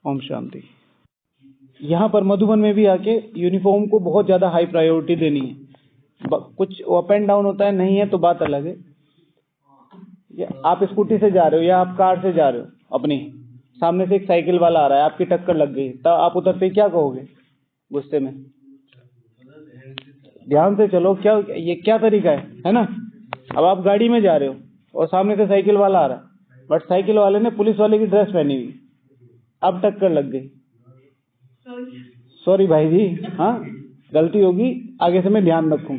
ओम शांति। यहाँ पर मधुबन में भी आके यूनिफॉर्म को बहुत ज्यादा हाई प्रायोरिटी देनी है। कुछ अप एंड डाउन होता है, नहीं है तो बात अलग है। आप स्कूटी से जा रहे हो या आप कार से जा रहे हो, अपनी सामने से एक साइकिल वाला आ रहा है, आपकी टक्कर लग गई, तब आप उतरते ही क्या कहोगे? गुस्से में ध्यान से चलो, क्या ये क्या तरीका है ना? अब आप गाड़ी में जा रहे हो और सामने से साइकिल वाला आ रहा है, बट साइकिल वाले ने पुलिस वाले की ड्रेस पहनी हुई, अब टक्कर लग गई। सॉरी भाई जी, हाँ गलती होगी, आगे से मैं ध्यान रखूं।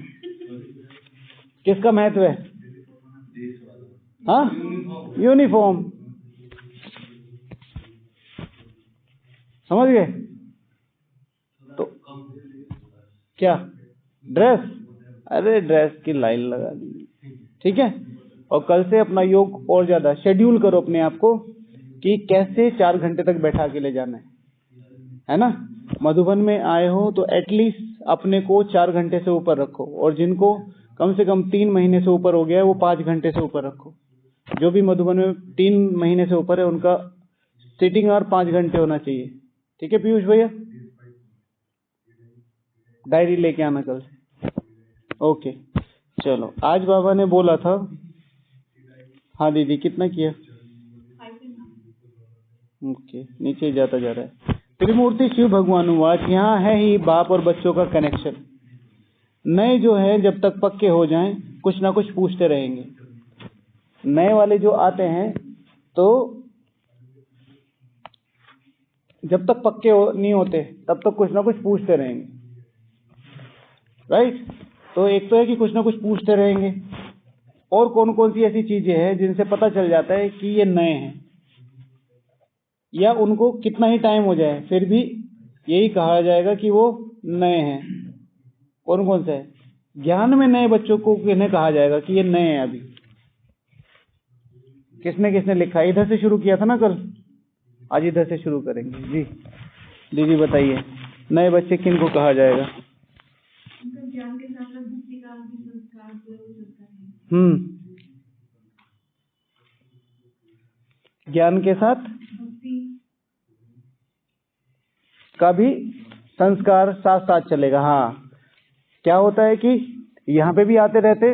किसका महत्व है? हाँ, यूनिफॉर्म। समझ गए? तो क्या ड्रेस? अरे ड्रेस की लाइन लगा दी, ठीक है। और कल से अपना योग और ज्यादा शेड्यूल करो अपने आप को कि कैसे 4 घंटे तक बैठा के ले जाना है ना। मधुबन में आए हो तो एटलीस्ट अपने को 4 घंटे से ऊपर रखो, और जिनको कम से कम 3 महीने से ऊपर हो गया है वो 5 घंटे से ऊपर रखो। जो भी मधुबन में 3 महीने से ऊपर है उनका सिटिंग आवर 5 घंटे होना चाहिए, ठीक है पीयूष भैया? डायरी लेके आना कल से। ओके चलो, आज बाबा ने बोला था, हाँ दीदी कितना किया? ओके, नीचे जाता जा रहा है। त्रिमूर्ति शिव भगवान वाच, यहाँ है ही बाप और बच्चों का कनेक्शन। नए जो है जब तक पक्के हो जाएं कुछ ना कुछ पूछते रहेंगे। नए वाले जो आते हैं तो जब तक पक्के नहीं होते तब तक कुछ ना कुछ पूछते रहेंगे, राइट? तो एक तो है कि कुछ ना कुछ पूछते रहेंगे, और कौन कौन सी ऐसी चीजें हैं जिनसे पता चल जाता है कि ये नए हैं, या उनको कितना ही टाइम हो जाए फिर भी यही कहा जाएगा कि वो नए हैं। कौन कौन सा है? ज्ञान में नए बच्चों को किन्हें कहा जाएगा कि ये नए हैं? अभी किसने किसने लिखा? इधर से शुरू किया था ना कल, आज इधर से शुरू करेंगे। जी दीदी बताइए, नए बच्चे किनको कहा जाएगा? ज्ञान के साथ साथ भक्ति का भी संस्कार ज्ञान के साथ का भी संस्कार साथ साथ चलेगा। हाँ, क्या होता है कि यहाँ पे भी आते रहते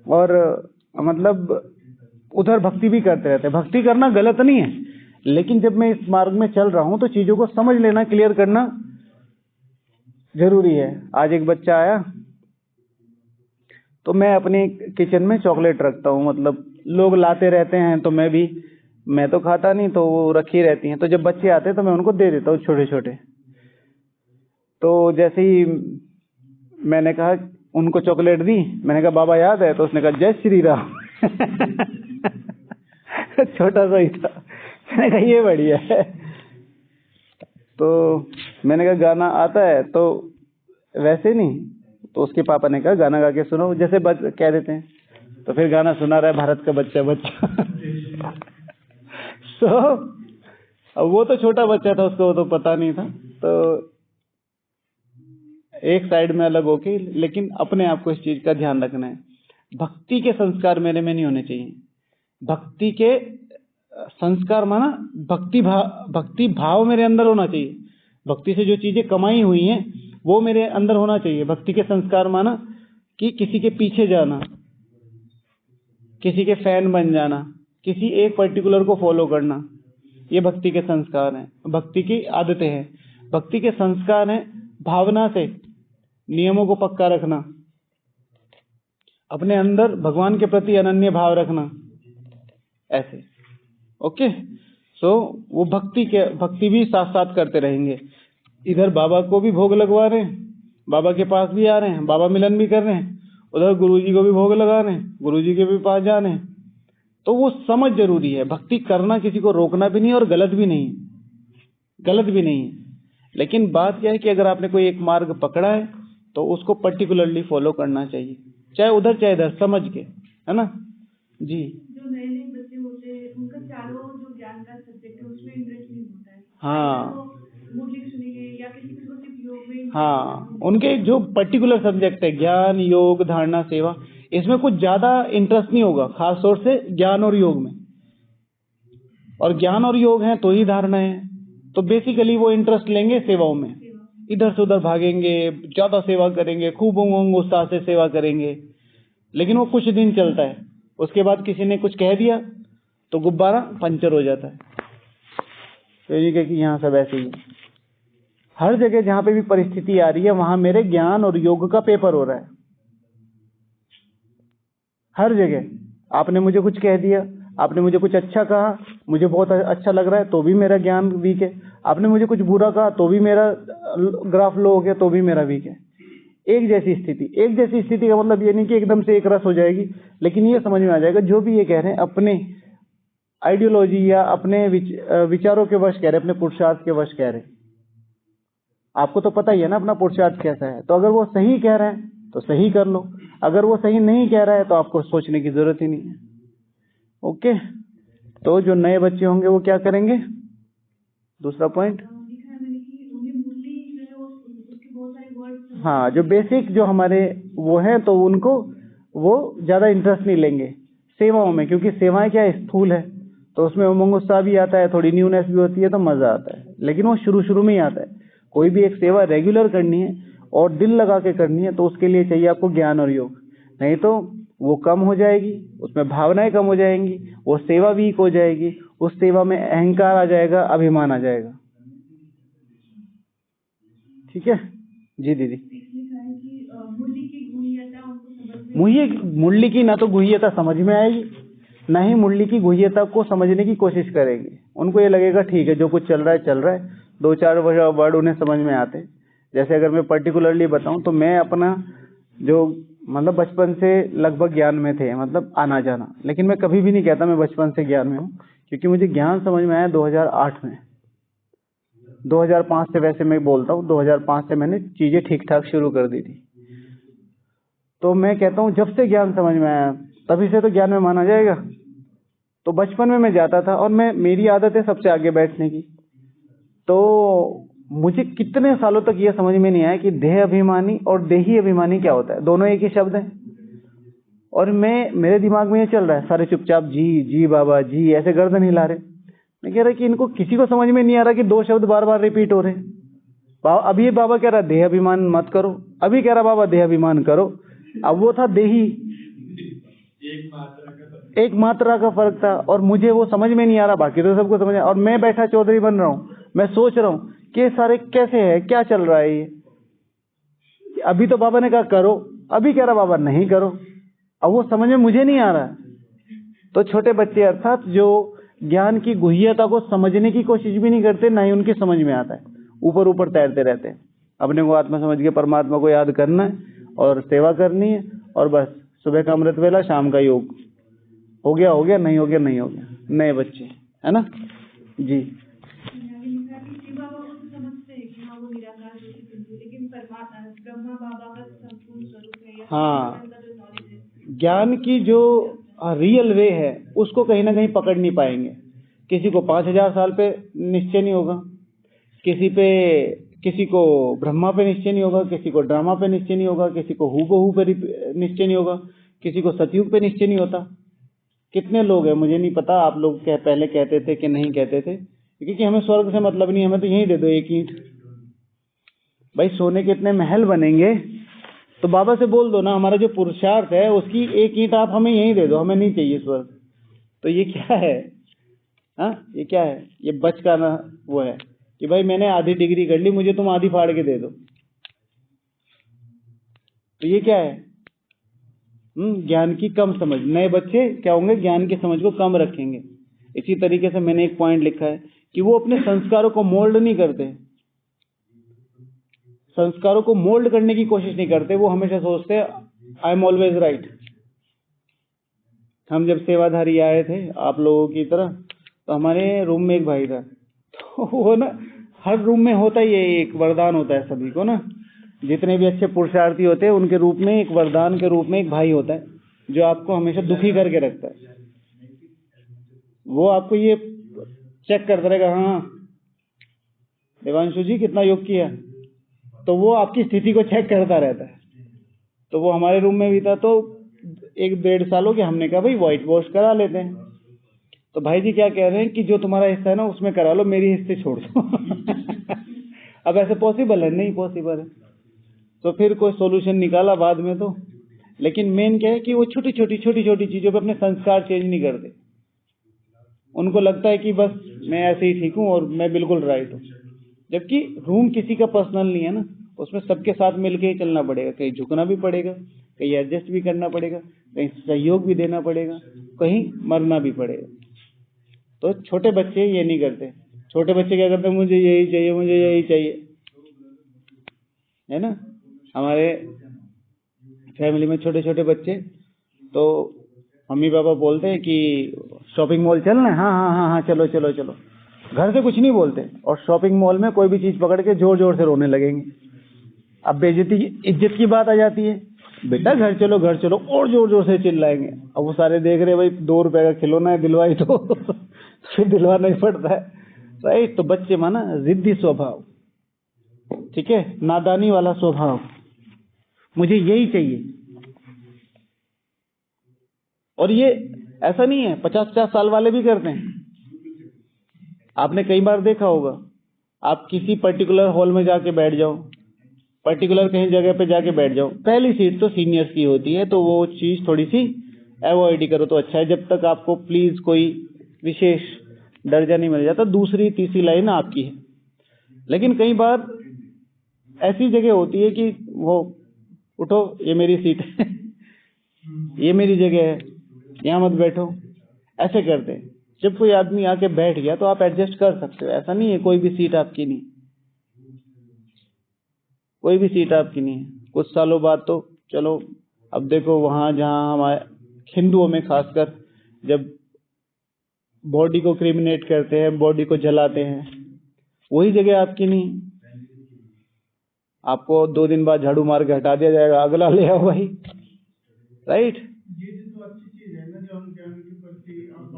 और मतलब उधर भक्ति भी करते रहते। भक्ति करना गलत नहीं है, लेकिन जब मैं इस मार्ग में चल रहा हूँ तो चीजों को समझ लेना, क्लियर करना जरूरी है। आज एक बच्चा आया तो मैं अपने किचन में चॉकलेट रखता हूँ, मतलब लोग लाते रहते हैं तो मैं तो खाता नहीं, तो वो रखी रहती हैं। तो जब बच्चे आते हैं तो मैं उनको दे देता हूँ छोटे छोटे। तो जैसे ही मैंने कहा उनको चॉकलेट दी, मैंने कहा बाबा याद है? तो उसने कहा जय श्री राम। छोटा सा ही था। मैंने कहा ये बढ़िया है। तो मैंने कहा गाना आता है? तो वैसे नहीं। तो उसके पापा ने कहा गाना गा के सुनो, जैसे कह देते हैं। तो फिर गाना सुना रहा है भारत का बच्चा बच्चा। अब वो तो छोटा बच्चा था, उसको तो पता नहीं था। तो एक साइड में अलग होके, लेकिन अपने आप को इस चीज का ध्यान रखना है। भक्ति के संस्कार मेरे में नहीं होने चाहिए। भक्ति के संस्कार माना भक्ति भाव मेरे अंदर होना चाहिए। भक्ति से जो चीजें कमाई हुई हैं वो मेरे अंदर होना चाहिए। भक्ति के संस्कार माना कि किसी के पीछे जाना, किसी के फैन बन जाना, किसी एक पर्टिकुलर को फॉलो करना, ये भक्ति के संस्कार हैं, भक्ति की आदतें हैं। भक्ति के संस्कार हैं भावना से नियमों को पक्का रखना, अपने अंदर भगवान के प्रति अनन्य भाव रखना, ऐसे। ओके, सो वो भक्ति भी साथ साथ करते रहेंगे। इधर बाबा को भी भोग लगवा रहे हैं, बाबा के पास भी आ रहे हैं, बाबा मिलन भी कर रहे हैं, उधर गुरुजी को भी भोग लगा रहे हैं, गुरुजी के भी पास जा रहे हैं। तो वो समझ जरूरी है। भक्ति करना किसी को रोकना भी नहीं और गलत भी नहीं है। लेकिन बात क्या है कि अगर आपने कोई एक मार्ग पकड़ा है तो उसको पर्टिकुलरली फॉलो करना चाहिए, चाहे उधर चाहे इधर, समझ के, है ना जी। जो नए नए बच्चे होते हैं उनका चारों जो ज्ञान का सब्जेक्ट है उसमें इंटरेस्ट नहीं होता है। हाँ, मुरली सुनेंगे या किसी को सिर्फ योग में, हाँ, उनके जो पर्टिकुलर सब्जेक्ट है ज्ञान, योग, धारणा, सेवा, इसमें कुछ ज्यादा इंटरेस्ट नहीं होगा, खास तौर से ज्ञान और योग में। और ज्ञान और योग है तो ही धारणा है, तो बेसिकली वो इंटरेस्ट लेंगे सेवाओं में, इधर से उधर भागेंगे, ज्यादा सेवा करेंगे, खूब उमंग उत्साह से सेवा करेंगे। लेकिन वो कुछ दिन चलता है, उसके बाद किसी ने कुछ कह दिया तो गुब्बारा पंचर हो जाता है। तो ये कि यहाँ सब ऐसे ही हर जगह जहाँ पे भी परिस्थिति आ रही है वहां मेरे ज्ञान और योग का पेपर हो रहा है। हर जगह आपने मुझे कुछ कह दिया, आपने मुझे कुछ अच्छा कहा, मुझे बहुत अच्छा लग रहा है तो भी मेरा ज्ञान वीक है। आपने मुझे कुछ बुरा कहा तो भी मेरा ग्राफ लो हो गया, तो भी मेरा वीक है। एक जैसी स्थिति का मतलब ये नहीं कि एकदम से एक रस हो जाएगी, लेकिन ये समझ में आ जाएगा जो भी ये कह रहे हैं अपने आइडियोलॉजी या अपने विचारों के वश कह रहे हैं, अपने पुरुषार्थ के वश कह रहे हैं। आपको तो पता ही है ना अपना पुरुषार्थ कैसा है, तो अगर वो सही कह रहे हैं तो सही कर लो, अगर वो सही नहीं कह रहा है तो आपको सोचने की जरूरत ही नहीं है। ओके, तो जो नए बच्चे होंगे वो क्या करेंगे? दूसरा पॉइंट, हाँ, जो बेसिक जो हमारे वो है तो उनको वो ज्यादा इंटरेस्ट नहीं लेंगे सेवाओं में, क्योंकि सेवाएं क्या है, स्थूल है, तो उसमें उमंग उत्साह भी आता है, थोड़ी न्यूनेस भी होती है, तो मजा आता है, लेकिन वो शुरू में ही आता है। कोई भी एक सेवा रेगुलर करनी है और दिल लगा के करनी है तो उसके लिए चाहिए आपको ज्ञान और योग, नहीं तो वो कम हो जाएगी, उसमें भावनाएं कम हो जाएंगी, वो सेवा वीक हो जाएगी, उस सेवा में अहंकार आ जाएगा, अभिमान आ जाएगा। ठीक है जी दीदी। मुरली की ना तो गुह्यता समझ में आएगी, ना ही मुरली की गुह्यता को समझने की कोशिश करेंगे। उनको ये लगेगा ठीक है जो कुछ चल रहा है, दो चार वर्ड उन्हें समझ में आते। जैसे अगर मैं पर्टिकुलरली बताऊं तो मैं अपना जो मतलब बचपन से लगभग ज्ञान में थे, मतलब आना जाना, लेकिन मैं कभी भी नहीं कहता मैं बचपन से ज्ञान में हूँ, क्योंकि मुझे ज्ञान समझ में आया 2008 में। 2005 से वैसे मैं बोलता हूँ, 2005 से मैंने चीजें ठीक ठाक शुरू कर दी थी। तो मैं कहता हूँ जब से ज्ञान समझ में आया तभी से तो ज्ञान में माना जाएगा। तो बचपन में मैं जाता था और मेरी आदत है सबसे आगे बैठने की, तो मुझे कितने सालों तक ये समझ में नहीं आया कि देह अभिमानी और देही अभिमानी क्या होता है। दोनों एक ही शब्द हैं, और मेरे दिमाग में ये चल रहा है, सारे चुपचाप जी बाबा जी ऐसे गर्दन हिला रहे। मैं कह रहा कि इनको किसी को समझ में नहीं आ रहा कि दो शब्द बार बार रिपीट हो रहे हैं। अभी बाबा कह रहा देह अभिमान मत करो, अभी कह रहा बाबा देह अभिमान करो। अब वो था देही, एक मात्रा का फर्क था, और मुझे वो समझ में नहीं आ रहा, बाकी तो सबको समझ। और मैं बैठा चौधरी बन रहा हूँ, मैं सोच रहा हूँ कि सारे कैसे है, क्या चल रहा है ये। अभी तो बाबा ने कहा करो, अभी कह रहा बाबा नहीं करो, अब वो समझ में मुझे नहीं आ रहा। तो छोटे बच्चे अर्थात जो ज्ञान की गुह्यता को समझने की कोशिश भी नहीं करते, ना ही उनकी समझ में आता है, ऊपर ऊपर तैरते रहते हैं। अपने को आत्मा समझ के परमात्मा को याद करना है और सेवा करनी है, और बस सुबह का अमृत वेला, शाम का योग, हो गया नहीं हो गया। नए बच्चे है ना जी। हाँ, ज्ञान की जो रियल वे है उसको कहीं ना कहीं पकड़ नहीं पाएंगे। किसी को 5000 साल पे निश्चय नहीं होगा, किसी को ब्रह्मा पे निश्चय नहीं होगा, किसी को ड्रामा पे निश्चय नहीं होगा, किसी को हूबहू पे निश्चय नहीं होगा, किसी को सतयुग पे निश्चय नहीं होता। कितने लोग हैं मुझे नहीं पता, आप लोग पहले कहते थे कि नहीं कहते थे, क्योंकि हमें स्वर्ग से मतलब नहीं, हमें तो यहीं दे दो एक ईंट। भाई सोने के इतने महल बनेंगे तो बाबा से बोल दो ना, हमारा जो पुरुषार्थ है उसकी एक ईंट आप हमें यहीं दे दो, हमें नहीं चाहिए स्वर्ग। तो ये क्या है? हाँ, ये क्या है? ये बच का ना वो है कि भाई मैंने आधी डिग्री कर ली, मुझे तुम आधी फाड़ के दे दो। तो ये क्या है? ज्ञान की कम समझ। नए बच्चे क्या होंगे? ज्ञान की समझ को कम रखेंगे। इसी तरीके से मैंने एक पॉइंट लिखा है कि वो अपने संस्कारों को मोल्ड नहीं करते, संस्कारों को मोल्ड करने की कोशिश नहीं करते। वो हमेशा सोचते हैं आई एम ऑलवेज राइट। हम जब सेवाधारी आए थे आप लोगों की तरह, तो हमारे रूम में एक भाई था, तो वो ना हर रूम में होता ही है, एक वरदान होता है सभी को ना, जितने भी अच्छे पुरुषार्थी होते हैं उनके रूप में एक वरदान के रूप में एक भाई होता है जो आपको हमेशा दुखी करके रखता है। वो आपको ये चेक करता रहेगा, हाँ देवांशु जी कितना योग किया, तो वो आपकी स्थिति को चेक करता रहता है। तो वो हमारे रूम में भी था, तो 1-1.5 साल हो गया, हमने कहा भाई व्हाइट वॉश करा लेते हैं। तो भाई जी क्या कह रहे हैं कि जो तुम्हारा हिस्सा है ना उसमें करा लो, मेरी हिस्से छोड़ दो। अब ऐसे पॉसिबल है? नहीं पॉसिबल है। तो फिर कोई सॉल्यूशन निकाला बाद में तो, लेकिन मेन क्या है कि वो छोटी छोटी चीजों पे अपने संस्कार चेंज नहीं करते। उनको लगता है कि बस मैं ऐसे ही ठीक हूँ और मैं बिल्कुल राइट हूँ, जबकि रूम किसी का पर्सनल नहीं है ना, उसमें सबके साथ मिलके ही चलना पड़ेगा। कहीं झुकना भी पड़ेगा, कहीं एडजस्ट भी करना पड़ेगा, कहीं सहयोग भी देना पड़ेगा, कहीं मरना भी पड़ेगा। तो छोटे बच्चे ये नहीं करते। छोटे बच्चे क्या करते हैं, मुझे यही चाहिए, मुझे यही चाहिए, है ना। हमारे फैमिली में छोटे छोटे बच्चे, तो मम्मी पापा बोलते हैं कि शॉपिंग मॉल चलना है, हाँ हाँ हाँ हाँ चलो चलो चलो। घर से कुछ नहीं बोलते और शॉपिंग मॉल में कोई भी चीज पकड़ के जोर जोर से रोने लगेंगे। अब बेइज्जती इज्जत की बात आ जाती है, बेटा घर चलो घर चलो, और जोर जोर से चिल्लाएंगे। अब वो सारे देख रहे भाई 2 रुपए का खिलौना है, दिलवाई तो फिर दिलवाना ही पड़ता है, राइट। तो बच्चे माना जिद्दी स्वभाव, ठीक है, नादानी वाला स्वभाव, मुझे यही चाहिए। और ये ऐसा नहीं है, 50-50 साल वाले भी करते हैं। आपने कई बार देखा होगा, आप किसी पर्टिकुलर हॉल में जाके बैठ जाओ, पर्टिकुलर कहीं जगह पे जाके बैठ जाओ, पहली सीट तो सीनियर्स की होती है, तो वो चीज थोड़ी सी अवॉइड ही करो तो अच्छा है, जब तक आपको प्लीज कोई विशेष दर्जा नहीं मिल जाता। दूसरी तीसरी लाइन आपकी है। लेकिन कई बार ऐसी जगह होती है कि वो उठो, ये मेरी सीट है, ये मेरी जगह है, यहाँ मत बैठो, ऐसे करते हैं। जब कोई आदमी आके बैठ गया तो आप एडजस्ट कर सकते हो, ऐसा नहीं है कोई भी सीट आपकी नहीं, कोई भी सीट आपकी नहीं है। कुछ सालों बाद तो चलो, अब देखो वहां जहां हमारे हिंदुओं में खासकर जब बॉडी को क्रिमिनेट करते हैं, बॉडी को जलाते हैं, वही जगह आपकी नहीं। आपको 2 दिन बाद झाड़ू मार के हटा दिया जाएगा, अगला ले आओ भाई, राइट।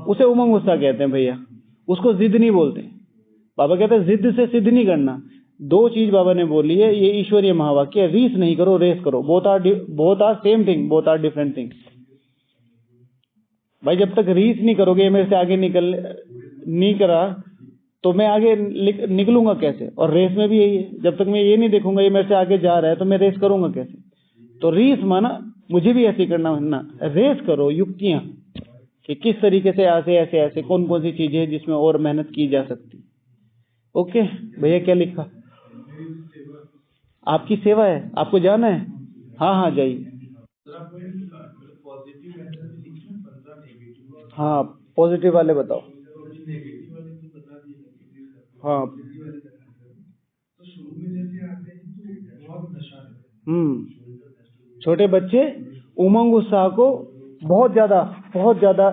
उसे उमंग गुस्सा कहते हैं भैया, उसको जिद नहीं बोलते। बाबा कहते हैं जिद से सिद्ध नहीं करना। 2 चीज बाबा ने बोली है, ये ईश्वरीय महावाक्य है, रीस नहीं करो, रेस करो। Both are same thing, both are different thing. भाई जब तक रीस नहीं करोगे, ये मेरे से आगे नहीं करा तो मैं आगे निकलूंगा कैसे। और रेस में भी यही है, जब तक मैं ये नहीं देखूंगा ये मेरे से आगे जा रहा है तो मैं रेस करूंगा कैसे। तो रीस माना मुझे भी ऐसे करना है ना, रेस करो युक्तियां कि किस तरीके से ऐसे ऐसे कौन कौन सी चीजें हैं जिसमें और मेहनत की जा सकती। ओके भैया, क्या लिखा? आपकी सेवा है, आपको जाना है? हाँ हाँ जाइए। हाँ पॉजिटिव वाले बताओ। हाँ छोटे बच्चे उमंग उत्साह को बहुत ज्यादा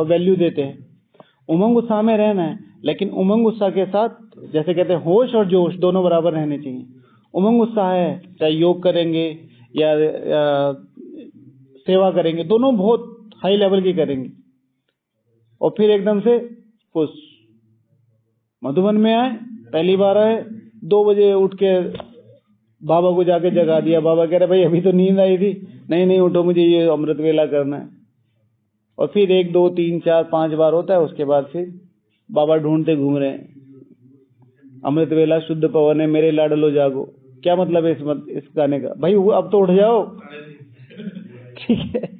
वैल्यू देते हैं। उमंग उत्साह में रहना है, लेकिन उमंग उत्साह के साथ जैसे कहते हैं होश और जोश दोनों बराबर रहने चाहिए। उमंग उत्साह है, चाहे योग करेंगे या सेवा करेंगे, दोनों बहुत हाई लेवल की करेंगे। और फिर एकदम से खुश, मधुबन में आए, पहली बार आए, 2 बजे उठ के बाबा को जाके जगा दिया। बाबा कह रहे भाई अभी तो नींद आई थी, नहीं उठो, मुझे ये अमृत वेला करना है। और फिर 1 2 3 4 5 बार होता है, उसके बाद फिर बाबा ढूंढते घूम रहे हैं। अमृत वेला शुद्ध पवन है, मेरे लाडलो जागो। क्या मतलब है इस गाने का? भाई अब तो उठ जाओ, ठीक है।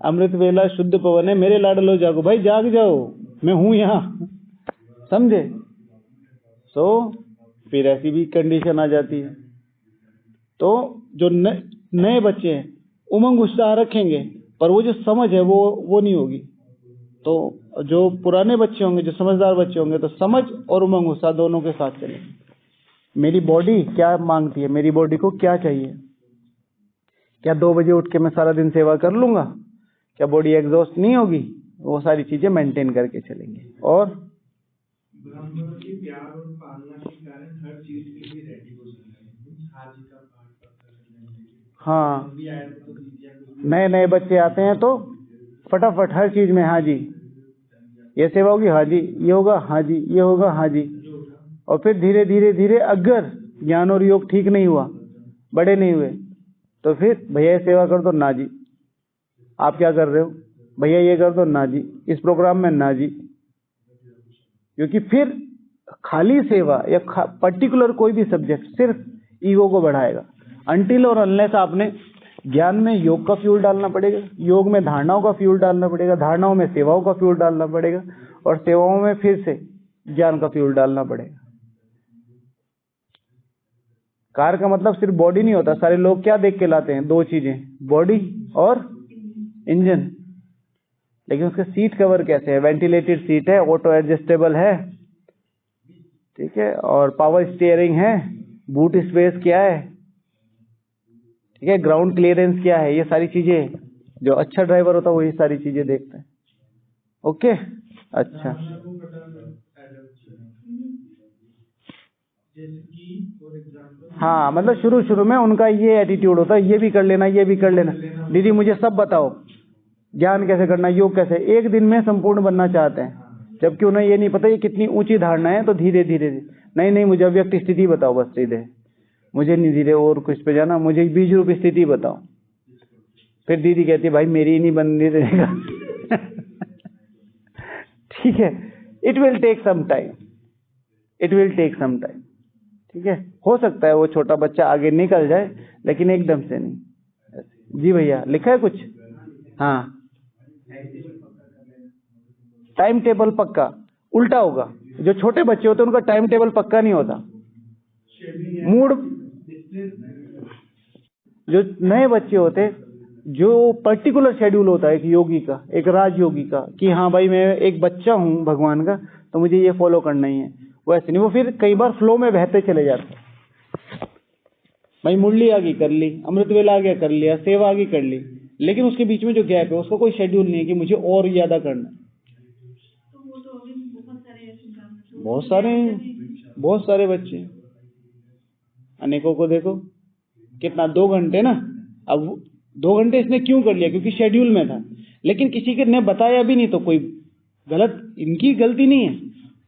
अमृत वेला शुद्ध पवन है, मेरे लाडलो जागो, भाई जाग जाओ, मैं हूं यहाँ, समझे। तो फिर ऐसी भी कंडीशन आ जाती है। तो जो नए बच्चे हैं उमंग उत्साह रखेंगे, पर वो जो समझ है वो नहीं होगी। तो जो पुराने बच्चे होंगे, जो समझदार बच्चे होंगे, तो समझ और उमंग उत्साह दोनों के साथ चलेंगे। मेरी बॉडी क्या मांगती है, मेरी बॉडी को क्या चाहिए। क्या 2 बजे उठ के मैं सारा दिन सेवा कर लूंगा? क्या बॉडी एग्जॉस्ट नहीं होगी? वो सारी चीजें मेंटेन करके चलेंगे। और ब्राह्मणों के प्यार और पालना के कारण हर चीज के लिए रेडी हो जाता है। आज का पाठ हाँ, नए बच्चे आते हैं तो फटाफट हर चीज में हाँ जी, ये सेवा होगी, हाँ जी ये होगा, हाँ जी ये होगा, हाँ जी। और फिर धीरे धीरे अगर ज्ञान और योग ठीक नहीं हुआ, बड़े नहीं हुए, तो फिर भैया सेवा कर दो, ना जी आप क्या कर रहे हो, भैया ये कर दो, ना जी, इस प्रोग्राम में ना जी। क्योंकि फिर खाली सेवा या पर्टिकुलर कोई भी सब्जेक्ट सिर्फ ईगो को बढ़ाएगा। अनटिल और अनलेस आपने ज्ञान में योग का फ्यूल डालना पड़ेगा, योग में धारणाओं का फ्यूल डालना पड़ेगा, धारणाओं में सेवाओं का फ्यूल डालना पड़ेगा, और सेवाओं में फिर से ज्ञान का फ्यूल डालना पड़ेगा। कार का मतलब सिर्फ बॉडी नहीं होता। सारे लोग क्या देख के लाते हैं? दो चीजें, बॉडी और इंजन। लेकिन उसके सीट कवर कैसे है? वेंटिलेटेड सीट है, ऑटो एडजस्टेबल है, ठीक है, और पावर स्टीयरिंग है, बूट स्पेस क्या है, ठीक है, ग्राउंड क्लियरेंस क्या है, ये सारी चीजें जो अच्छा ड्राइवर होता है वही सारी चीजें देखता है। ओके, अच्छा। हाँ, मतलब शुरू शुरू में उनका ये एटीट्यूड होता है, ये भी कर लेना, ये भी कर लेना, दीदी मुझे सब बताओ, ज्ञान कैसे करना, योग कैसे, एक दिन में संपूर्ण बनना चाहते हैं, जबकि उन्हें ये नहीं पता ये कितनी ऊंची धारणा है। तो धीरे धीरे नहीं नहीं, मुझे अव्यक्त स्थिति बताओ बस सीधे, मुझे नहीं धीरे और कुछ पे जाना, मुझे बीज रूप स्थिति बताओ। फिर दीदी कहती है भाई मेरी ही नहीं बन रहेगा। ठीक है, it will take some time, it will take some time, ठीक है। हो सकता है वो छोटा बच्चा आगे निकल जाए, लेकिन एकदम से नहीं। जी भैया, लिखा है कुछ? हाँ, टाइम टेबल पक्का। उल्टा होगा, जो छोटे बच्चे होते हैं उनका टाइम टेबल पक्का नहीं होता, मूड। जो नए बच्चे होते, जो पर्टिकुलर शेड्यूल होता है एक योगी का, एक राजयोगी का, कि हाँ भाई मैं एक बच्चा हूँ भगवान का, तो मुझे ये फॉलो करना ही है, वैसे नहीं। वो फिर कई बार फ्लो में बहते चले जाते हैं। भाई मुरली आगे कर ली, अमृत वेला आगे कर लिया, सेवा आगे कर ली, लेकिन उसके बीच में जो गैप है उसका कोई शेड्यूल नहीं है कि मुझे और ज्यादा करना। बहुत सारे बच्चे, अनेकों को देखो, कितना 2 घंटे ना। अब 2 घंटे इसने क्यों कर लिया? क्योंकि शेड्यूल में था, लेकिन किसी के ने बताया भी नहीं, तो कोई गलत, इनकी गलती नहीं है।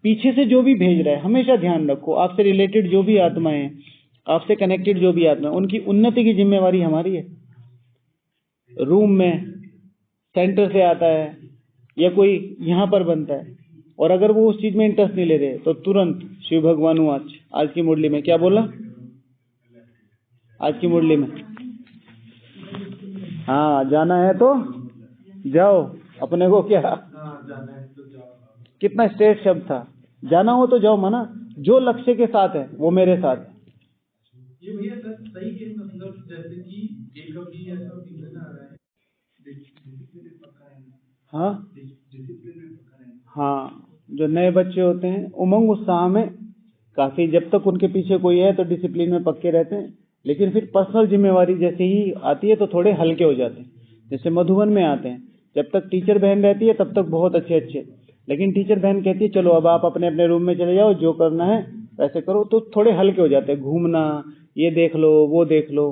पीछे से जो भी भेज रहा है, हमेशा ध्यान रखो, आपसे रिलेटेड जो भी आत्माएं हैं, आपसे कनेक्टेड जो भी आत्मा, उनकी उन्नति की जिम्मेवारी हमारी है। रूम में सेंटर से आता है या कोई यहाँ पर बनता है, और अगर वो उस चीज में इंटरेस्ट नहीं ले रहे तो तुरंत शिव भगवान आज की मुरली में क्या बोला? आज की मुरली में हाँ, जाना है तो जाओ, अपने को क्या, कितना स्ट्रेट शब्द था, जाना हो तो जाओ। माना जो लक्ष्य के साथ है वो मेरे साथ है। ये भैया सही है, मतलब जैसे कि एक अभी ऐसा फीलिंग आ रहा है, हाँ हाँ, जो नए बच्चे होते हैं उमंग उत्साह में काफी, जब तक उनके पीछे कोई है तो डिसिप्लिन में पक्के रहते हैं, लेकिन फिर पर्सनल जिम्मेवारी जैसे ही आती है तो थोड़े हल्के हो जाते हैं। जैसे मधुबन में आते हैं, जब तक टीचर बहन रहती है तब तक बहुत अच्छे, लेकिन टीचर बहन कहती है चलो अब आप अपने अपने रूम में चले जाओ, जो करना है वैसे करो, तो थोड़े हल्के हो जाते हैं। घूमना, ये देख लो, वो देख लो,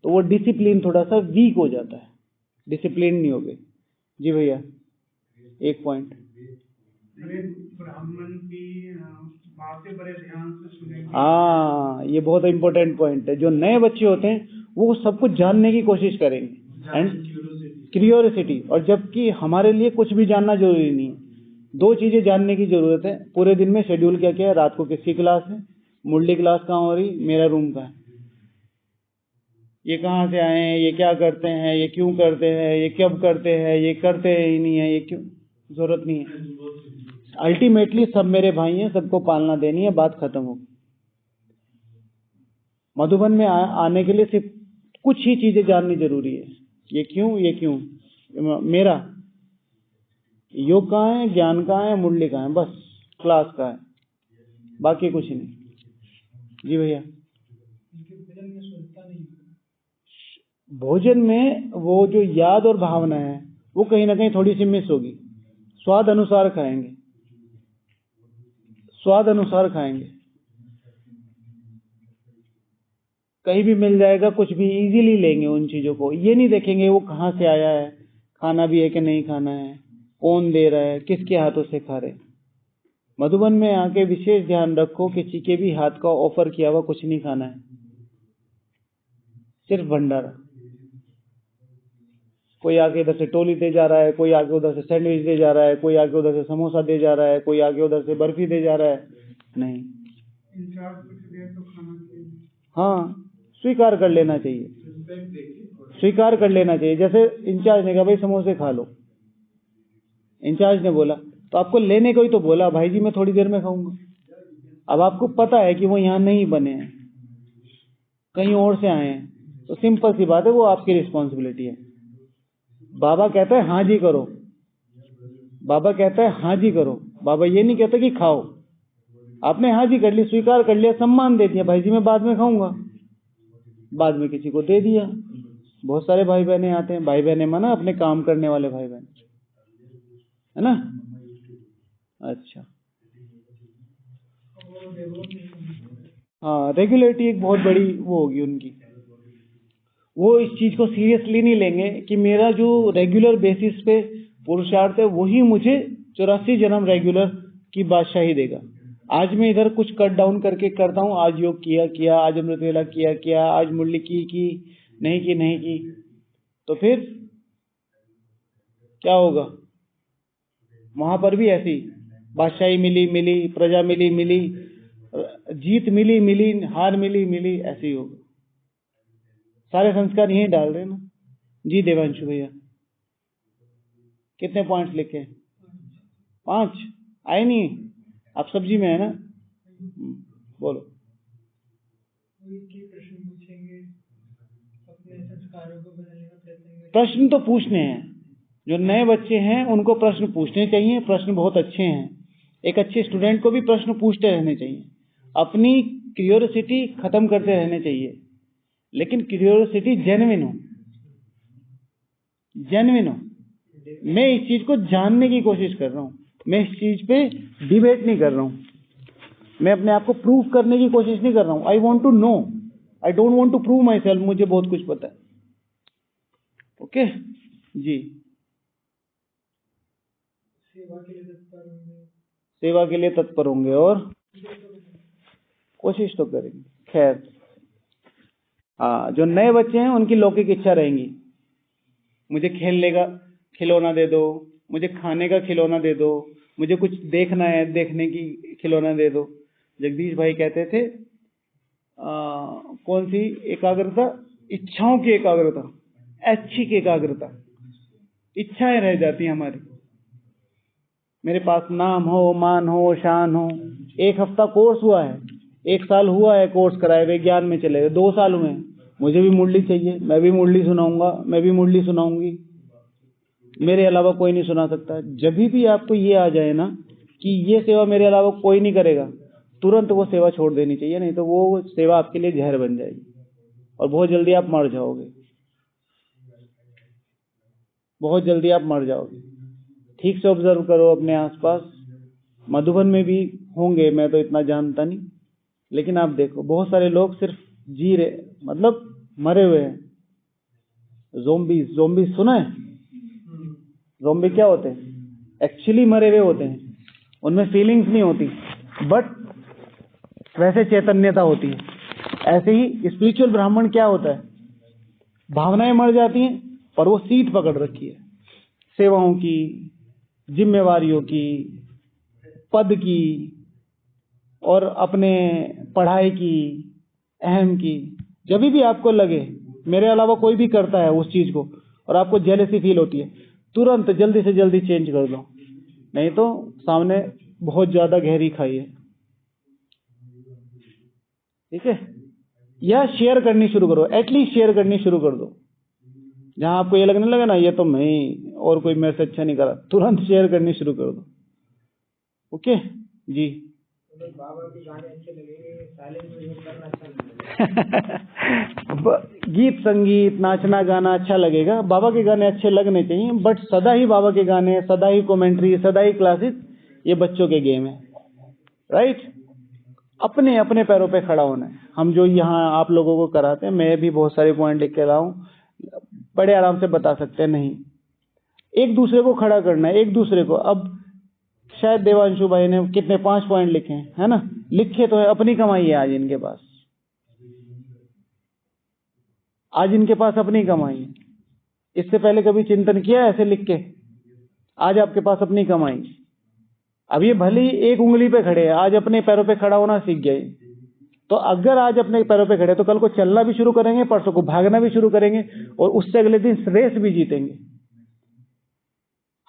तो वो डिसिप्लिन थोड़ा सा वीक हो जाता है, डिसिप्लिन नहीं हो गए। जी भैया, एक पॉइंट, ब्राह्मण की बातें बड़े ध्यान से सुनेंगे। हाँ, ये बहुत इंपॉर्टेंट पॉइंट है। जो नए बच्चे होते हैं वो सब कुछ जानने की कोशिश करेंगे, एंड क्यूरियोसिटी, और जबकि हमारे लिए कुछ भी जानना जरूरी नहीं है। 2 चीजें जानने की जरूरत है पूरे दिन में। शेड्यूल क्या क्या है, रात को किसकी क्लास है, मुरली क्लास कहाँ हो रही, मेरा रूम कहाँ है, ये कहाँ से आए हैं, ये क्या करते हैं, ये क्यों करते हैं, ये कब करते हैं, ये करते ही नहीं है, ये क्यों, जरूरत नहीं है। अल्टीमेटली सब मेरे भाई हैं, सबको पालना देनी है, बात खत्म हो। मधुबन में आने के लिए सिर्फ कुछ ही चीजें जाननी जरूरी है, ये क्यों, ये क्यों, मेरा योग कहाँ है, ज्ञान कहाँ है, मुरली कहाँ है, बस क्लास कहाँ है, बाकी कुछ नहीं। जी भैया, भोजन में वो जो याद और भावना है वो कहीं ना कहीं थोड़ी सी मिस होगी। स्वाद अनुसार खाएंगे, स्वाद अनुसार खाएंगे, कहीं भी मिल जाएगा कुछ भी इजीली लेंगे उन चीजों को। ये नहीं देखेंगे वो कहाँ से आया है, खाना भी है कि नहीं खाना है, कौन दे रहा है, किसके हाथों से खा रहे। मधुबन में आके विशेष ध्यान रखो, किसी के भी हाथ का ऑफर किया हुआ कुछ नहीं खाना है, सिर्फ भंडारा। कोई आके इधर से टोली दे जा रहा है, कोई आके उधर से सैंडविच दे जा रहा है, कोई आके उधर से समोसा दे जा रहा है, कोई आके उधर से बर्फी दे जा रहा है। नहीं, हाँ, स्वीकार कर लेना चाहिए, स्वीकार कर लेना चाहिए। जैसे इंचार्ज ने कहा भाई समोसे खा लो, इंचार्ज ने बोला तो आपको लेने को ही तो बोला, भाई जी मैं थोड़ी देर में खाऊंगा। अब आपको पता है कि वो यहाँ नहीं बने हैं, कहीं और से आए हैं, तो सिंपल सी बात है, वो आपकी रिस्पॉन्सिबिलिटी है। बाबा कहता है हाँ जी करो, बाबा कहता है हाँ जी करो, बाबा ये नहीं कहता कि खाओ। आपने हाँ जी कर ली, स्वीकार कर लिया, सम्मान दे दिया, भाई जी मैं बाद में खाऊंगा, बाद में किसी को दे दिया। बहुत सारे भाई बहने आते हैं, भाई बहने माना अपने काम करने वाले भाई बहन, है ना। अच्छा, हाँ, रेगुलरिटी एक बहुत बड़ी वो होगी उनकी, वो इस चीज को सीरियसली नहीं लेंगे कि मेरा जो रेगुलर बेसिस पे पुरुषार्थ है वही मुझे 84 जन्म रेगुलर की बादशाही देगा। आज मैं इधर कुछ कट डाउन करके करता हूँ, आज योग किया, आज अमृत वेला किया, आज मुरली की नहीं की, तो फिर क्या होगा? वहां पर भी ऐसी बादशाही मिली, प्रजा मिली, जीत मिली, हार मिली, ऐसे ही होगा। सारे संस्कार यही डाल रहे हैं ना जी। देवांशु भैया कितने पॉइंट्स लिखे? 5 आए नहीं, आप सब्जी में है ना। बोलो। प्रश्न तो पूछने हैं, जो नए बच्चे हैं उनको प्रश्न पूछने चाहिए, प्रश्न बहुत अच्छे हैं। एक अच्छे स्टूडेंट को भी प्रश्न पूछते रहने चाहिए, अपनी क्यूरियोसिटी खत्म करते रहने चाहिए, लेकिन क्यूरियोसिटी जेन्युइन हो। मैं इस चीज को जानने की कोशिश कर रहा हूँ, मैं इस चीज पे डिबेट नहीं कर रहा हूँ, मैं अपने आप को प्रूव करने की कोशिश नहीं कर रहा हूँ। I want to know, I don't want to prove myself, मुझे बहुत कुछ पता है। ओके जी। सेवा के लिए तत्पर होंगे और कोशिश तो करेंगे। खैर, हाँ, जो नए बच्चे हैं उनकी लौकिक इच्छा रहेंगी, मुझे खेलने का खिलौना दे दो, मुझे खाने का खिलौना दे दो, मुझे कुछ देखना है, देखने की खिलौना दे दो। जगदीश भाई कहते थे कौन सी एकाग्रता? इच्छाओं की एकाग्रता, ऐच्छिक एकाग्रता, इच्छाएं रह जाती हैं हमारी। मेरे पास नाम हो, मान हो, शान हो। 1 हफ्ता कोर्स हुआ है, 1 साल हुआ है कोर्स कराए हुए, ज्ञान में चले गए, 2 साल हुए हैं, मुझे भी मुरली चाहिए, मैं भी मुरली सुनाऊंगा, मैं भी मुरली सुनाऊंगी, मेरे अलावा कोई नहीं सुना सकता। जब भी आपको ये आ जाए ना कि ये सेवा मेरे अलावा कोई नहीं करेगा, तुरंत वो सेवा छोड़ देनी चाहिए, नहीं तो वो सेवा आपके लिए जहर बन जाएगी और बहुत जल्दी आप मर जाओगे, बहुत जल्दी आप मर जाओगे। ठीक से ऑब्जर्व करो अपने आसपास, मधुबन में भी होंगे, मैं तो इतना जानता नहीं, लेकिन आप देखो बहुत सारे लोग सिर्फ जी रहे, मतलब मरे हुए हैं। ज़ोंबी सुना है? ज़ोंबी क्या होते हैं? एक्चुअली मरे हुए होते हैं, उनमें फीलिंग्स नहीं होती, बट वैसे चैतन्यता होती है। ऐसे ही स्पिरिचुअल ब्राह्मण क्या होता है? भावनाएं मर जाती हैं पर वो सीट पकड़ रखी है, सेवाओं की, जिम्मेवारियों की, पद की और अपने पढ़ाई की, अहम की। जब भी आपको लगे मेरे अलावा कोई भी करता है उस चीज को और आपको जेलसी फील होती है, तुरंत जल्दी से जल्दी चेंज कर दो, नहीं तो सामने बहुत ज्यादा गहरी खाई है। ठीक है? या शेयर करनी शुरू करो, एटलीस्ट शेयर करनी शुरू कर दो। जहां आपको ये लगने लगे ना ये तो मैं ही और कोई मेरे से अच्छा नहीं करा, तुरंत शेयर करनी शुरू कर दो। ओके जी। बाबा के गाने अच्छे लगेंगे, साइलेंट में करना अच्छा गीत संगीत नाचना गाना अच्छा लगेगा, बाबा के गाने अच्छे लगने चाहिए, बट सदा ही बाबा के गाने, सदा ही कमेंट्री, सदा ही क्लासेस, ये बच्चों के गेम है। राइट? अपने अपने पैरों पे खड़ा होना है। हम जो यहाँ आप लोगों को कराते हैं, मैं भी बहुत सारे पॉइंट लिख के लाया हूँ, बड़े आराम से बता सकते हैं, नहीं, एक दूसरे को खड़ा करना है, एक दूसरे को। अब शायद देवांशु भाई ने कितने 5 पॉइंट लिखे हैं, है ना? लिखे तो है, अपनी कमाई है आज इनके पास, आज इनके पास अपनी कमाई है, इससे पहले कभी चिंतन किया ऐसे लिख के? आज आपके पास अपनी कमाई, अब ये भले ही एक उंगली पे खड़े हैं, आज अपने पैरों पे खड़ा होना सीख गए। तो अगर आज अपने पैरों पे खड़े तो कल को चलना भी शुरू करेंगे, परसों को भागना भी शुरू करेंगे और उससे अगले दिन रेस भी जीतेंगे।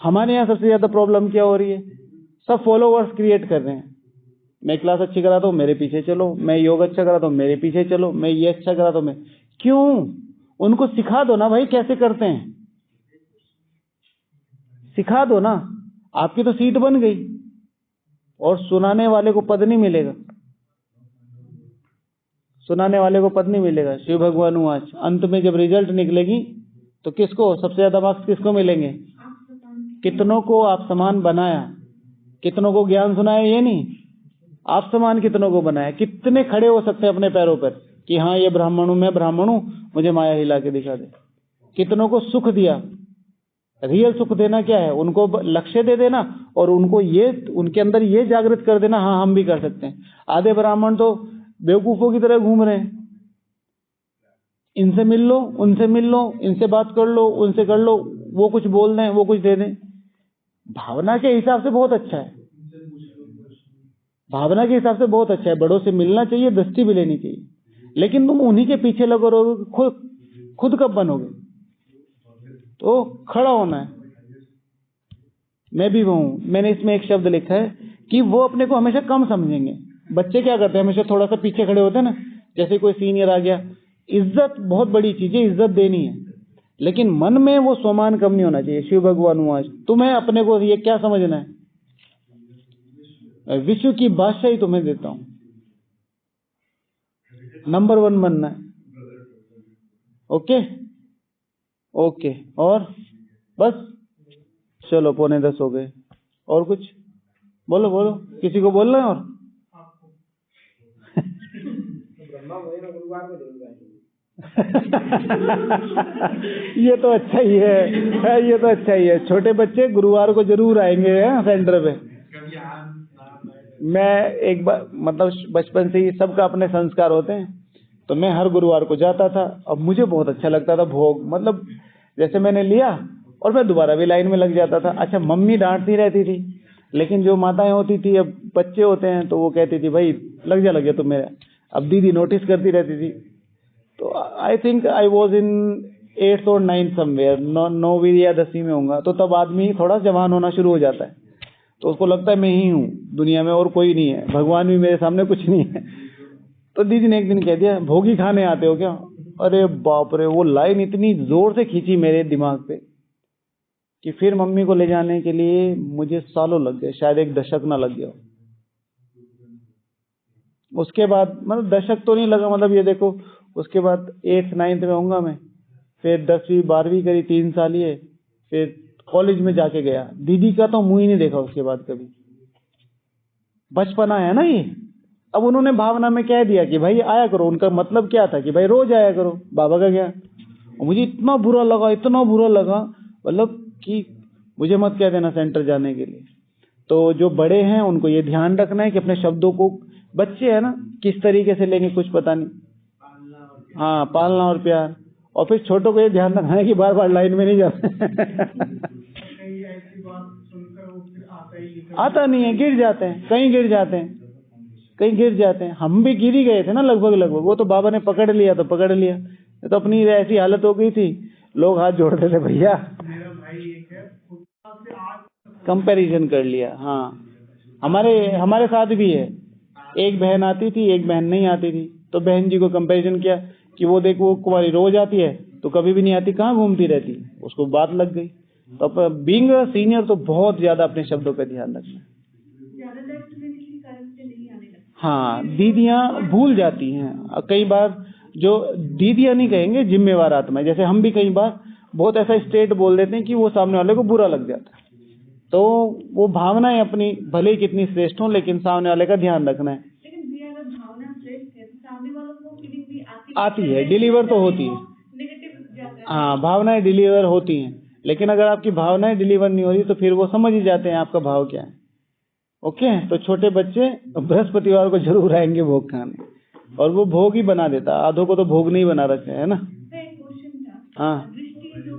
हमारे यहाँ सबसे ज्यादा प्रॉब्लम क्या हो रही है? सब फॉलोवर्स क्रिएट कर रहे हैं। मैं क्लास अच्छी कराता हूँ, मेरे पीछे चलो। मैं योग अच्छा कराता हूँ, मेरे पीछे चलो। मैं ये अच्छा कराता हूँ, मैं क्यों? उनको सिखा दो ना भाई कैसे करते हैं, सिखा दो ना। आपकी तो सीट बन गई और सुनाने वाले को पद नहीं मिलेगा, सुनाने वाले को पद नहीं मिलेगा। शिव भगवान आज अंत में जब रिजल्ट निकलेगी तो किसको सबसे ज्यादा मार्क्स किसको मिलेंगे? कितनों को आप समान बनाया, कितनों को ज्ञान सुनाया, ये नहीं आप समान कितनों को बनाया। कितने खड़े हो सकते हैं अपने पैरों पर कि हाँ ये ब्राह्मण हूं, मैं ब्राह्मण हूं, मुझे माया हिला के दिखा दे। कितनों को सुख दिया। रियल सुख देना क्या है? उनको लक्ष्य दे देना और उनको ये उनके अंदर ये जागृत कर देना, हाँ हम भी कर सकते हैं। आधे ब्राह्मण तो बेवकूफों की तरह घूम रहे हैं। इनसे मिल लो, उनसे मिल लो, इनसे बात कर लो, उनसे कर लो, वो कुछ बोल दें, वो कुछ दे दें। भावना के हिसाब से बहुत अच्छा है, भावना के हिसाब से बहुत अच्छा है। बड़ों से मिलना चाहिए, दस्ती भी लेनी चाहिए, लेकिन तुम उन्हीं के पीछे लगो रहोगे, खुद कब बनोगे? तो खड़ा होना है। मैं भी वो हूं। मैंने इसमें एक शब्द लिखा है कि वो अपने को हमेशा कम समझेंगे। बच्चे क्या करते हैं? हमेशा थोड़ा सा पीछे खड़े होते हैं ना, जैसे कोई सीनियर आ गया। इज्जत बहुत बड़ी चीज है, इज्जत देनी है, लेकिन मन में वो सम्मान कम नहीं होना चाहिए। शिव भगवान हूं आज, तुम्हें अपने को ये क्या समझना है? विश्व की बादशाही तुम्हें देता हूं, नंबर 1 बनना है। ओके ओके, और बस चलो 9:45 हो गए। और कुछ बोलो बोलो, किसी को बोलना है? और ये तो अच्छा ही है, ये तो अच्छा ही है। छोटे बच्चे गुरुवार को जरूर आएंगे सेंटर पे। मैं एक बार मतलब बचपन से ही सबका अपने संस्कार होते हैं, तो मैं हर गुरुवार को जाता था। अब मुझे बहुत अच्छा लगता था भोग, मतलब जैसे मैंने लिया और मैं दोबारा भी लाइन में लग जाता था। अच्छा, मम्मी डांटती रहती थी, लेकिन जो माताएं होती थी, अब बच्चे होते हैं तो वो कहती थी भाई लग जा तुम मेरा। अब दीदी नोटिस करती रहती थी। तो I think I was in 8th और 9th समवेयर, 9वीं या 10वीं में होऊंगा। तो तब आदमी थोड़ा जवान होना शुरू हो जाता है, तो उसको लगता है मैं ही हूँ दुनिया में और कोई नहीं है, भगवान भी मेरे सामने कुछ नहीं है। तो दीदी ने एक दिन कह दिया भोगी खाने आते हो क्या? अरे बाप रे, वो लाइन इतनी जोर से खींची मेरे दिमाग पे कि फिर मम्मी को ले जाने के लिए मुझे सालों लग गए, शायद 1 दशक ना लग गया। उसके बाद मतलब दशक तो नहीं लगा, मतलब ये देखो, उसके बाद 8th 9th में होऊंगा मैं, फिर 10वीं 12वीं करी, 3 साल ये, फिर कॉलेज में जाके गया। दीदी का तो मुंह ही नहीं देखा उसके बाद कभी। बचपना है ना ये। अब उन्होंने भावना में कह दिया कि भाई आया करो, उनका मतलब क्या था कि भाई रोज आया करो। बाबा का क्या, और मुझे इतना बुरा लगा, इतना बुरा लगा, मतलब कि मुझे मत कह देना सेंटर जाने के लिए। तो जो बड़े हैं उनको ये ध्यान रखना है कि अपने शब्दों को, बच्चे है ना किस तरीके से लेंगे कुछ पता नहीं। हाँ, पालना और प्यार। और फिर छोटों को ये ध्यान रखना है कि बार बार लाइन में नहीं जाते। आता नहीं है, गिर जाते हैं, कहीं गिर जाते हैं, कहीं गिर जाते हैं। हम भी गिर ही गए थे ना लगभग। वो तो बाबा ने पकड़ लिया तो पकड़ लिया, तो अपनी ऐसी हालत हो गई थी, लोग हाथ जोड़ते थे भैया। कंपैरिजन कर लिया। हाँ, हमारे साथ भी है। एक बहन आती थी, एक बहन नहीं आती थी, तो बहन जी को कंपैरिजन किया कि वो देखो वो कुमारी रोज आती है तो कभी भी नहीं आती, कहाँ घूमती रहती। उसको बात लग गई। तो बीइंग सीनियर तो बहुत ज्यादा अपने शब्दों पे ध्यान रखना। हाँ, दीदियां भूल जाती हैं कई बार। जो दीदियां नहीं कहेंगे, जिम्मेवार आत्मा, जैसे हम भी कई बार बहुत ऐसा स्टेट बोल देते हैं कि वो सामने वाले को बुरा लग जाता है। तो वो भावनाएं अपनी भले ही कितनी श्रेष्ठ हो, लेकिन सामने वाले का ध्यान रखना है। लेकिन अगर भावना श्रेष्ठ है तो सामने वालों को फीलिंग भी आती है, डिलीवर तो होती है। हाँ, भावनाएं डिलीवर होती हैं, लेकिन अगर आपकी भावनाएं डिलीवर नहीं हो रही तो फिर वो समझ ही जाते हैं आपका भाव क्या है। ओके, तो छोटे बच्चे बृहस्पतिवार को जरूर आएंगे भोग खाने, और वो भोग ही बना देता। आधों को तो भोग नहीं बना रखे है ना। एक क्वेश्चन था, हाँ, दृष्टि जो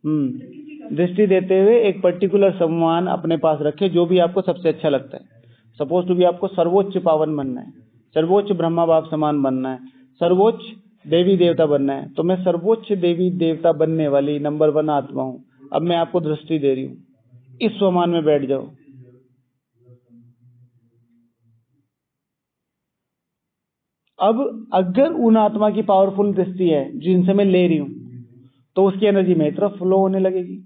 दृष्टि देते हुए एक पर्टिकुलर सम्मान अपने पास रखे, जो भी आपको सबसे अच्छा लगता है। सपोज टू भी आपको सर्वोच्च पावन बनना है, सर्वोच्च ब्रह्मा बाप समान बनना है, सर्वोच्च देवी देवता बनना है, तो मैं सर्वोच्च देवी देवता बनने वाली नंबर 1 आत्मा हूं। अब मैं आपको दृष्टि दे रही हूं, इस स्वमान में बैठ जाओ। अब अगर उन आत्मा की पावरफुल दृष्टि है जिनसे मैं ले रही हूं, तो उसकी एनर्जी मेरी तरफ फ्लो होने लगेगी,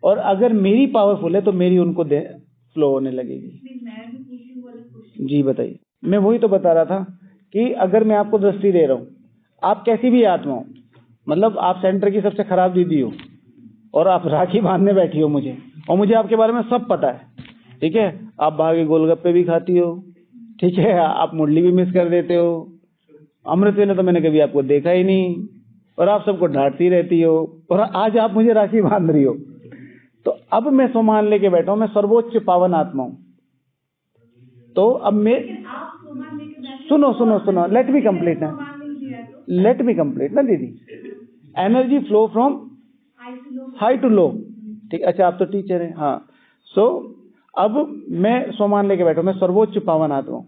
और अगर मेरी पावरफुल है तो मेरी उनको फ्लो होने लगेगी। जी बताइए। मैं वही तो बता रहा था कि अगर मैं आपको दृष्टि दे रहा हूं, आप कैसी भी आत्मा हो, मतलब आप सेंटर की सबसे खराब दीदी हो और आप राखी बांधने बैठी हो मुझे, और मुझे आपके बारे में सब पता है, ठीक है, आप भागे गोलगप्पे भी खाती हो, ठीक है, आप मुरली भी मिस कर देते हो, अमृत वेला तो मैंने कभी आपको देखा ही नहीं, और आप सबको डांटती रहती हो, और आज आप मुझे राखी बांध रही हो। तो अब मैं सोमान लेके बैठा हूं, मैं सर्वोच्च पावन आत्मा हूं। तो अब मैं सुनो, लेट मी कंप्लीट ना दीदी। Energy flow from high to low, ठीक। अच्छा, आप तो टीचर हैं, हाँ। सो अब मैं सोमान लेके बैठा हूं, मैं सर्वोच्च पावन आत्मा हूं,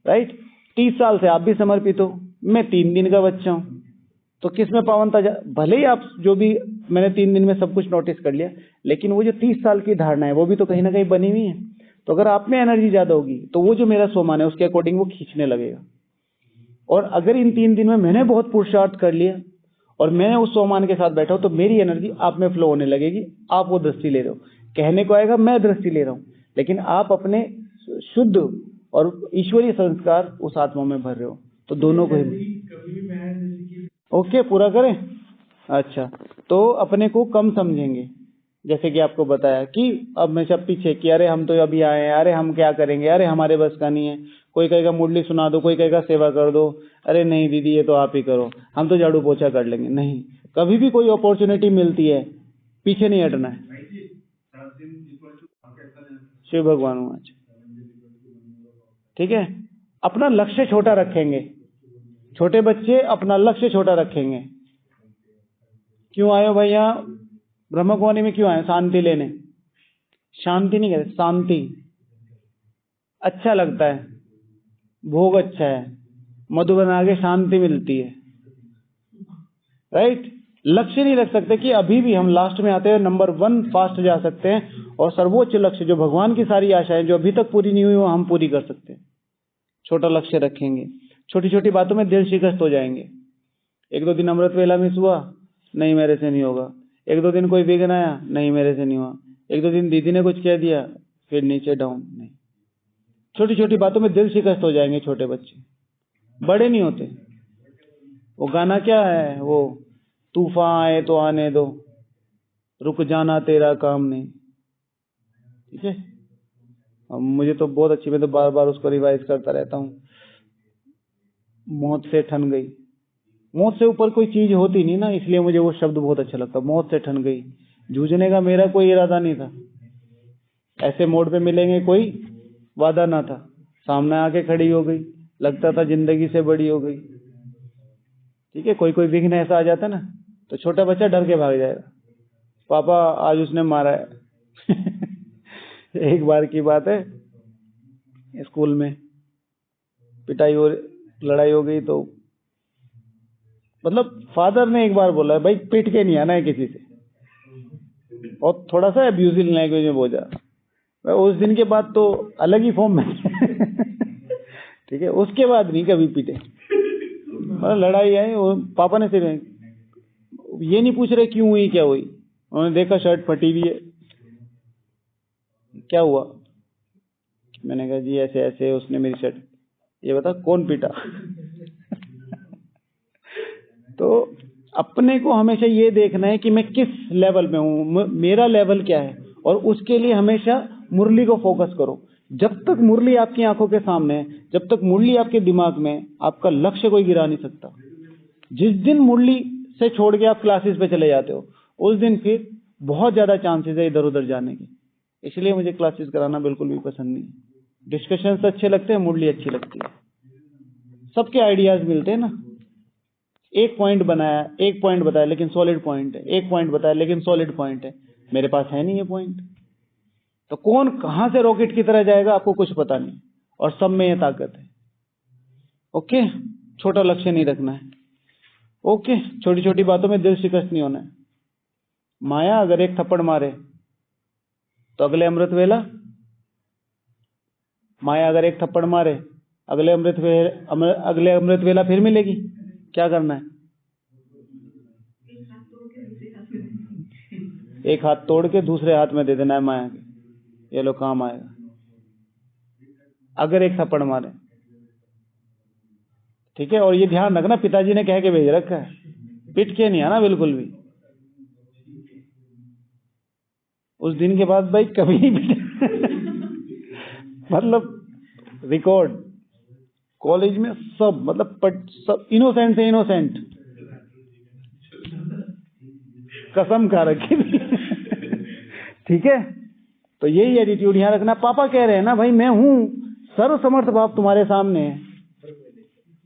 राइट। 30 साल से आप भी समर्पित हो, मैं 3 दिन का बच्चा हूं, तो किसमें पावनता भले ही आप जो भी, मैंने 3 दिन में सब कुछ नोटिस कर लिया, लेकिन वो जो 30 साल की धारणा है वो भी तो कहीं ना कहीं बनी हुई है। तो अगर आप में एनर्जी ज्यादा होगी तो वो जो मेरा सोमान है उसके अकॉर्डिंग वो खींचने लगेगा। और अगर इन 3 दिन में मैंने बहुत पुरुषार्थ कर लिया और मैं उस सोमान के साथ बैठा हूं, तो मेरी एनर्जी आप में फ्लो होने लगेगी। आप वो दृष्टि ले रहे हो, कहने को आएगा मैं दृष्टि ले रहा हूं, लेकिन आप अपने शुद्ध और ईश्वरीय संस्कार उस आत्मा में भर रहे हो। तो दोनों को ओके पूरा करें। अच्छा, तो अपने को कम समझेंगे, जैसे कि आपको बताया कि अब मैं सब पीछे कि अरे हम तो अभी आए हैं, अरे हम क्या करेंगे, अरे हमारे बस का नहीं है, कोई कहेगा मुरली सुना दो, कोई कहेगा सेवा कर दो, अरे नहीं दीदी ये तो आप ही करो, हम तो झाड़ू पोछा कर लेंगे। नहीं, कभी भी कोई अपॉर्चुनिटी मिलती है पीछे नहीं हटना है। शिव भगवान, ठीक है। अपना लक्ष्य छोटा रखेंगे, छोटे बच्चे अपना लक्ष्य छोटा रखेंगे। क्यों आए हो भैया ब्रह्म कुमारी में, क्यों आए? शांति लेने। शांति नहीं कहते, शांति। अच्छा लगता है, भोग अच्छा है, मधु बना के शांति मिलती है, राइट। लक्ष्य नहीं रख सकते कि अभी भी हम लास्ट में आते हैं नंबर 1 फास्ट जा सकते हैं, और सर्वोच्च लक्ष्य जो भगवान की सारी आशाएं जो अभी तक पूरी नहीं हुई वो हम पूरी कर सकते हैं। छोटा लक्ष्य रखेंगे, छोटी छोटी बातों में दिल शिकस्त हो जाएंगे। 1-2 दिन अमृत वेला मिस हुआ, नहीं मेरे से नहीं होगा। 1-2 दिन कोई विघ्न आया, नहीं मेरे से नहीं हुआ। 1-2 दिन दीदी ने कुछ कह दिया, फिर नीचे डाउन। नहीं, छोटी छोटी बातों में दिल शिकस्त हो जाएंगे छोटे बच्चे, बड़े नहीं होते। वो गाना क्या है, वो तूफान आए तो आने दो, रुक जाना तेरा काम नहीं, ठीक है। मुझे तो बहुत अच्छी, मैं तो बार बार उसको रिवाइज करता रहता हूँ। मौत से ठन गई, मौत से ऊपर कोई चीज होती नहीं ना, इसलिए मुझे वो शब्द बहुत अच्छा लगता। मौत से ठन गई, जूझने का मेरा कोई इरादा नहीं था, ऐसे मोड़ पे मिलेंगे कोई वादा ना था, सामने आके खड़ी हो गई, लगता था जिंदगी से बड़ी हो गई, ठीक है। कोई कोई विघ्न ऐसा आ जाता ना, तो छोटा बच्चा डर के भाग जाएगा, पापा आज उसने मारा है। एक बार की बात है, स्कूल में पिटाई और लड़ाई हो गई, तो मतलब फादर ने एक बार बोला भाई पीट के नहीं आना है किसी से, और थोड़ा सा अब्यूजिव लैंग्वेज में बोला। उस दिन के बाद तो अलग ही फॉर्म में। ठीक है, उसके बाद नहीं कभी पीटे, मतलब लड़ाई आई, पापा ने सिर्फ ये नहीं पूछ रहे क्यों हुई, क्या हुई, उन्होंने देखा शर्ट फटी हुई है, क्या हुआ, मैंने कहा जी ऐसे ऐसे उसने मेरी शर्ट, ये बता कौन पीटा। तो अपने को हमेशा ये देखना है कि मैं किस लेवल में हूँ, मेरा लेवल क्या है, और उसके लिए हमेशा मुरली को फोकस करो। जब तक मुरली आपकी आंखों के सामने है, जब तक मुरली आपके दिमाग में, आपका लक्ष्य कोई गिरा नहीं सकता। जिस दिन मुरली से छोड़ के आप क्लासेस पे चले जाते हो, उस दिन फिर बहुत ज्यादा चांसेस है इधर उधर जाने के। इसलिए मुझे क्लासेस कराना बिल्कुल भी पसंद नहीं। डिस्कशंस अच्छे लगते हैं, मुरली अच्छी लगती है, सबके आइडियाज मिलते हैं ना। एक पॉइंट बनाया, एक पॉइंट बताया लेकिन सॉलिड पॉइंट है, एक पॉइंट बताया लेकिन सॉलिड पॉइंट है, मेरे पास है नहीं ये पॉइंट। तो कौन कहां से रॉकेट की तरह जाएगा आपको कुछ पता नहीं, और सब में ये ताकत है। ओके, छोटा लक्ष्य नहीं रखना है। ओके, छोटी छोटी बातों में दिल शिकस्त नहीं होना है। माया अगर एक थप्पड़ मारे तो अगले अमृत वेला, माया अगर एक थप्पड़ मारे अगले अमृत वेला फिर मिलेगी। क्या करना है? एक हाथ तोड़ के दूसरे हाथ में दे देना है माया के, ये लो काम आएगा। अगर एक थप्पड़ मारे, ठीक है। और ये ध्यान रखना, पिताजी ने कह के भेज रखा है, पिट के नहीं आना बिल्कुल भी। उस दिन के बाद भाई कभी नहीं पिटे। मतलब रिकॉर्ड कॉलेज में सब, मतलब सब इनोसेंट से इनोसेंट, कसम खा रखी थी। ठीक है, तो यही एटीट्यूड यहाँ रखना। पापा कह रहे हैं ना भाई, मैं हूं, सर्वसमर्थ बाप तुम्हारे सामने है,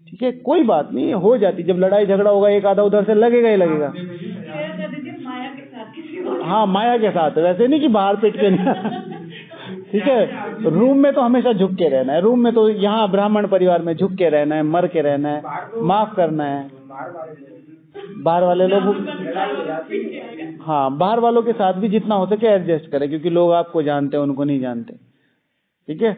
ठीक है, कोई बात नहीं, हो जाती। जब लड़ाई झगड़ा होगा एक आधा उधर से लगेगा ही लगेगा। माया के साथ किसी को, हाँ, माया के साथ, वैसे नहीं कि बाहर पिट के नहीं। ठीक है, रूम में तो हमेशा झुक के रहना है, रूम में तो यहाँ ब्राह्मण परिवार में झुक के रहना है, मर के रहना है, माफ करना है। बाहर वाले लोग, हाँ, बाहर वालों के साथ भी जितना हो सके एडजस्ट करें, क्योंकि लोग आपको जानते हैं, उनको नहीं जानते। ठीक है।